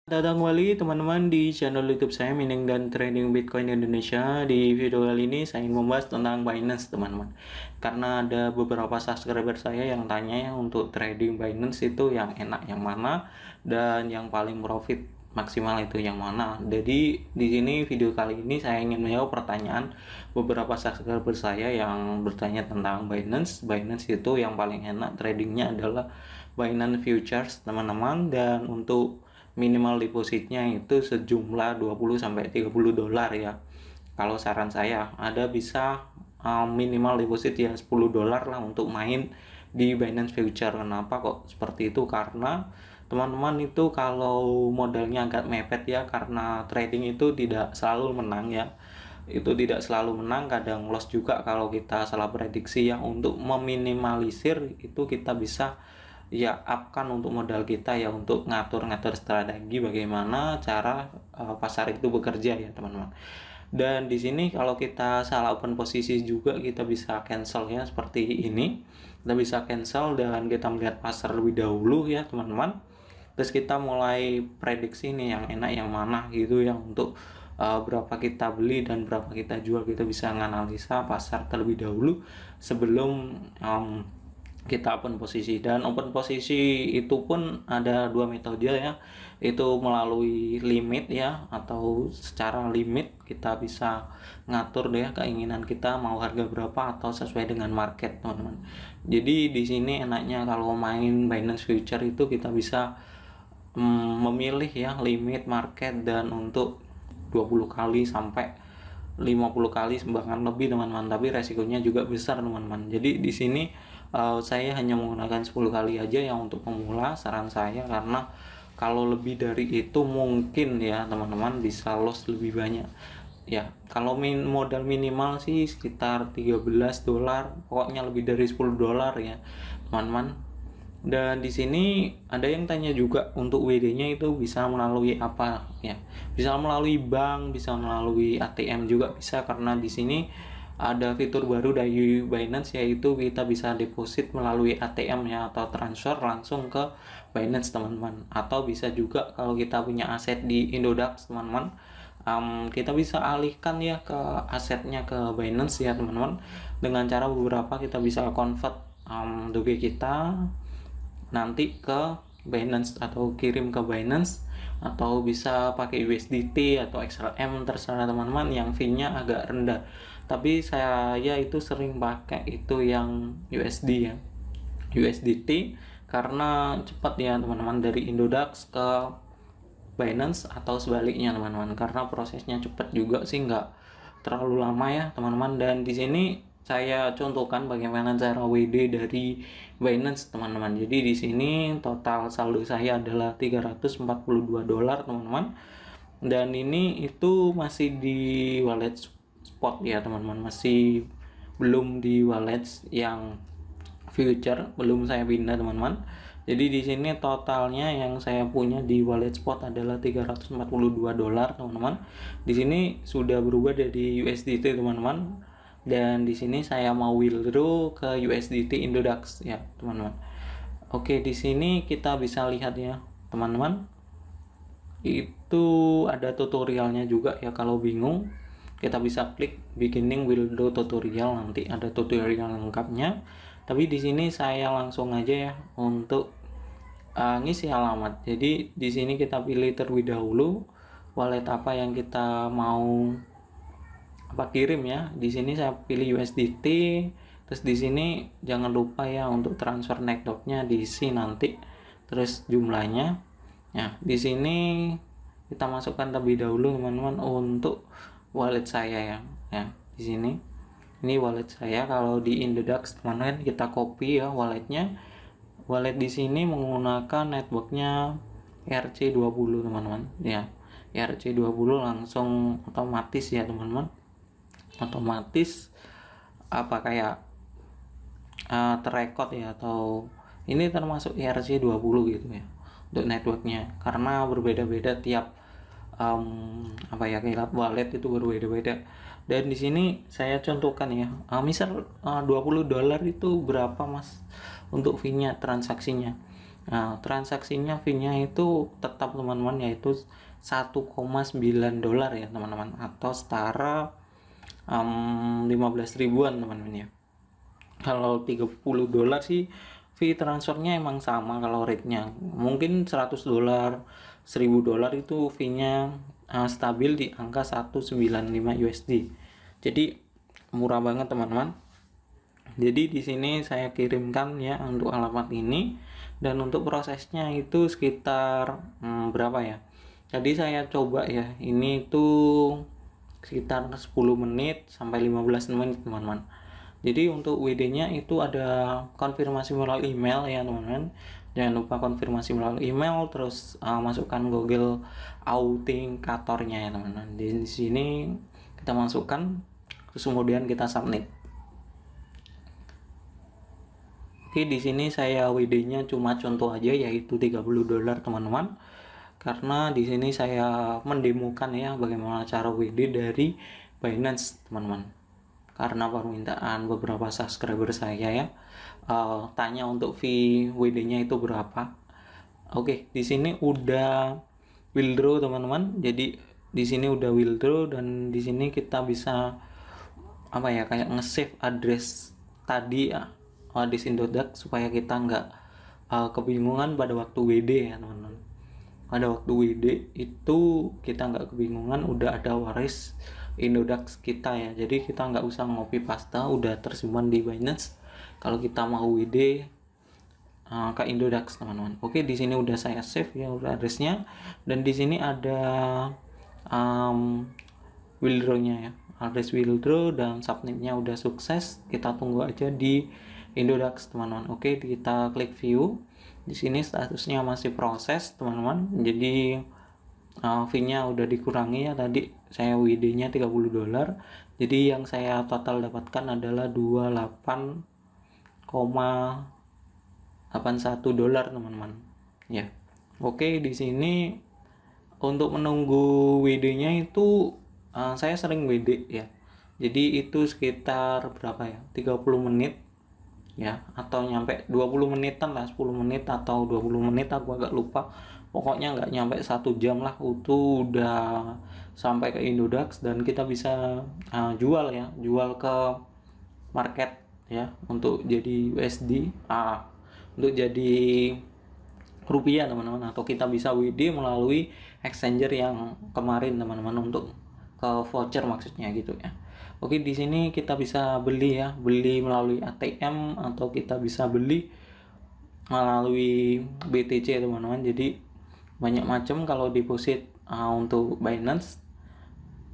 Datang kembali teman-teman di channel YouTube saya Mining dan Trading Bitcoin Indonesia. Di video kali ini saya ingin membahas tentang Binance teman-teman. Karena ada beberapa subscriber saya yang tanya ya untuk trading Binance itu yang enak yang mana dan yang paling profit maksimal itu yang mana. Jadi di sini video kali ini saya ingin menjawab pertanyaan beberapa subscriber saya yang bertanya tentang Binance. Binance itu yang paling enak tradingnya adalah Binance Futures teman-teman, dan untuk minimal depositnya itu sejumlah 20 sampai 30 dolar ya. Kalau saran saya ada bisa minimal deposit ya 10 dolar lah untuk main di Binance Future. Kenapa kok seperti itu? Karena teman-teman itu kalau modalnya agak mepet ya, karena trading itu tidak selalu menang ya. Itu tidak selalu menang, kadang loss juga kalau kita salah prediksi ya. Untuk meminimalisir itu kita bisa ya upkan untuk modal kita ya, untuk ngatur-ngatur strategi bagaimana cara pasar itu bekerja ya teman-teman. Dan di sini kalau kita salah open posisi juga kita bisa cancel ya, seperti ini. Kita bisa cancel dan kita melihat pasar lebih dahulu ya teman-teman. Terus kita mulai prediksi nih yang enak yang mana gitu ya, untuk berapa kita beli dan berapa kita jual. Kita bisa menganalisa pasar terlebih dahulu sebelum kita open posisi. Dan open posisi itu pun ada dua metode ya, itu melalui limit ya, atau secara limit kita bisa ngatur deh keinginan kita mau harga berapa atau sesuai dengan market teman-teman. Jadi di sini enaknya kalau main Binance Future itu kita bisa memilih ya limit market, dan untuk 20 kali sampai 50 kali bahkan lebih teman-teman, tapi resikonya juga besar teman-teman. Jadi di sini saya hanya menggunakan 10 kali aja yang untuk pemula saran saya, karena kalau lebih dari itu mungkin ya teman-teman bisa loss lebih banyak ya. Kalau modal minimal sih sekitar 13 dolar, pokoknya lebih dari 10 dolar ya teman-teman. Dan di sini ada yang tanya juga untuk WD-nya itu bisa melalui apa ya? Bisa melalui bank, bisa melalui ATM juga bisa, karena di sini ada fitur baru dari Binance, yaitu kita bisa deposit melalui ATM ya, atau transfer langsung ke Binance teman-teman. Atau bisa juga kalau kita punya aset di Indodax teman-teman, kita bisa alihkan ya ke asetnya ke Binance ya teman-teman, dengan cara beberapa kita bisa convert Doge kita nanti ke Binance atau kirim ke Binance, atau bisa pakai USDT atau XRM, terserah teman-teman yang fee-nya agak rendah. Tapi saya itu sering pakai itu yang USD ya, USDT, karena cepat ya teman-teman dari Indodax ke Binance atau sebaliknya teman-teman, karena prosesnya cepat juga sih, nggak terlalu lama ya teman-teman. Dan di sini saya contohkan bagaimana cara WD dari Binance teman-teman. Jadi di sini total saldo saya adalah 342 dolar teman-teman. Dan ini itu masih di wallet spot ya teman-teman, masih belum di wallet yang future, belum saya pindah teman-teman. Jadi di sini totalnya yang saya punya di wallet spot adalah 342 dolar teman-teman. Di sini sudah berubah dari USDT teman-teman. Dan di sini saya mau withdraw ke USDT Indodax ya teman-teman. Oke, di sini kita bisa lihat ya teman-teman, itu ada tutorialnya juga ya. Kalau bingung kita bisa klik beginning withdraw tutorial, nanti ada tutorial lengkapnya. Tapi di sini saya langsung aja ya untuk ngisi alamat. Jadi di sini kita pilih terlebih dahulu wallet apa yang kita mau kirim ya. Di sini saya pilih USDT. Terus di sini jangan lupa ya untuk transfer networknya diisi nanti, terus jumlahnya. Nah, di sini kita masukkan terlebih dahulu teman-teman untuk wallet saya ya. Ya, di sini ini wallet saya. Kalau di Indodax teman-teman kita copy ya walletnya. Wallet di sini menggunakan networknya ERC20 teman-teman ya. ERC20 langsung otomatis ya teman-teman. Otomatis kayak terrekod ya, atau ini termasuk ERC20 gitu ya untuk networknya, karena berbeda-beda tiap kayak wallet itu berbeda-beda. Dan di sini saya contohkan ya, misal 20 dolar itu berapa mas untuk fee-nya transaksinya. Nah, transaksinya fee-nya itu tetap teman-teman, yaitu 1,9 dolar ya teman-teman, atau setara 15 ribuan teman-teman ya. Kalau 30 dolar sih fee transfernya emang sama kalau rate-nya. Mungkin 100 dolar, 1000 dolar itu fee-nya stabil di angka 195 USD. Jadi murah banget teman-teman. Jadi di sini saya kirimkan ya untuk alamat ini, dan untuk prosesnya itu sekitar berapa ya? Jadi saya coba ya, ini tuh sekitar 10 menit sampai 15 menit teman-teman. Jadi untuk WD-nya itu ada konfirmasi melalui email ya teman-teman. Jangan lupa konfirmasi melalui email, terus masukkan Google Authenticator-nya ya teman-teman. Di sini kita masukkan, terus kemudian kita submit. Oke, di sini saya WD-nya cuma contoh aja, yaitu 30 dolar teman-teman. Karena di sini saya mendemokan ya bagaimana cara WD dari Binance teman-teman. Karena permintaan beberapa subscriber saya ya, tanya untuk fee WD-nya itu berapa. Oke, di sini udah withdraw teman-teman. Jadi di sini udah withdraw, dan di sini kita bisa apa ya, kayak nge-save address tadi ya, address Indodax, supaya kita nggak kebingungan pada waktu WD ya teman-teman. Pada waktu WD itu kita nggak kebingungan, udah ada waris Indodax kita ya, jadi kita nggak usah ngopi pasta, udah tersimpan di Binance kalau kita mau WD ke Indodax teman-teman. Oke, di sini udah saya save ya, udah addressnya, dan di sini ada withdraw-nya ya, address withdraw dan submit-nya udah sukses. Kita tunggu aja di Indodax teman-teman. Oke, kita klik view. Di sini statusnya masih proses teman-teman. Jadi fee-nya udah dikurangi ya, tadi saya WD-nya 30 dolar. Jadi yang saya total dapatkan adalah 28,81 dolar teman-teman. Ya. Oke, di sini untuk menunggu WD-nya itu saya sering WD ya. Jadi itu sekitar berapa ya? 30 menit ya, atau nyampe 20 menitan lah, 10 menit atau 20 menit, aku agak lupa. Pokoknya nggak nyampe 1 jam lah, itu udah sampai ke Indodax, dan kita bisa jual ya, jual ke market ya, untuk jadi USD, untuk jadi rupiah teman-teman, atau kita bisa WD melalui exchanger yang kemarin teman-teman, untuk ke voucher maksudnya gitu ya. Oke, di sini kita bisa beli ya, beli melalui ATM, atau kita bisa beli melalui BTC teman-teman. Jadi banyak macam kalau deposit untuk Binance,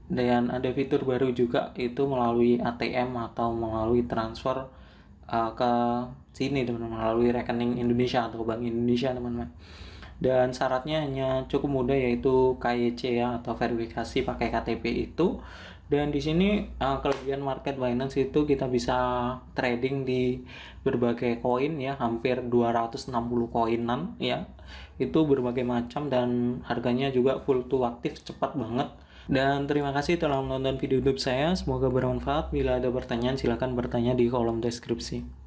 dan ada fitur baru juga itu melalui ATM atau melalui transfer ke sini teman-teman, melalui rekening Indonesia atau Bank Indonesia teman-teman. Dan syaratnya hanya cukup mudah, yaitu KYC ya, atau verifikasi pakai KTP itu. Dan di sini kelebihan market Binance itu kita bisa trading di berbagai koin ya, hampir 260 koinan ya. Itu berbagai macam, dan harganya juga full to aktif, cepat banget. Dan terima kasih telah menonton video YouTube saya, semoga bermanfaat. Bila ada pertanyaan silahkan bertanya di kolom deskripsi.